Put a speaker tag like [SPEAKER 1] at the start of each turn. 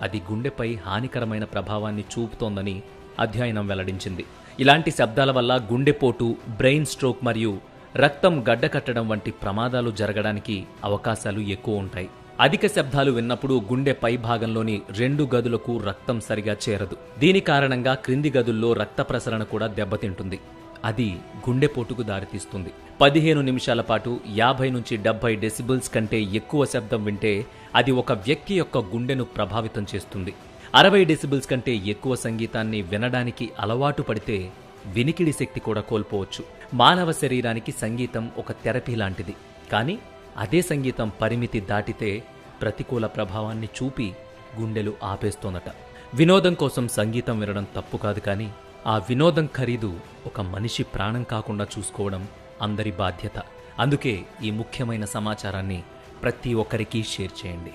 [SPEAKER 1] అది గుండెపై హానికరమైన ప్రభావాన్ని చూపుతోందని అధ్యయనం వెల్లడించింది. ఇలాంటి శబ్దాల వల్ల గుండెపోటు, బ్రెయిన్ స్ట్రోక్ మరియు రక్తం గడ్డకట్టడం వంటి ప్రమాదాలు జరగడానికి అవకాశాలు ఎక్కువ ఉంటాయి. అధిక శబ్దాలు విన్నప్పుడు గుండె పై భాగంలోని 2 గదులకు రక్తం సరిగా చేరదు. దీని కారణంగా క్రింది గదుల్లో రక్త ప్రసరణ కూడా దెబ్బతింటుంది. అది గుండెపోటుకు దారితీస్తుంది. 15 నిమిషాల పాటు 50 నుంచి 70 డెసిబుల్స్ కంటే ఎక్కువ శబ్దం వింటే అది ఒక వ్యక్తి యొక్క గుండెను ప్రభావితం చేస్తుంది. 60 డెసిబుల్స్ కంటే ఎక్కువ సంగీతాన్ని వినడానికి అలవాటు పడితే వినికిడి శక్తి కూడా కోల్పోవచ్చు. మానవ శరీరానికి సంగీతం ఒక థెరపీ లాంటిది. కానీ అదే సంగీతం పరిమితి దాటితే ప్రతికూల ప్రభావాన్ని చూపి గుండెలు ఆపేస్తోందట. వినోదం కోసం సంగీతం వినడం తప్పు కాదు, కానీ ఆ వినోదం ఖరీదు ఒక మనిషి ప్రాణం కాకుండా చూసుకోవడం అందరి బాధ్యత. అందుకే ఈ ముఖ్యమైన సమాచారాన్ని ప్రతి ఒక్కరికి షేర్ చేయండి.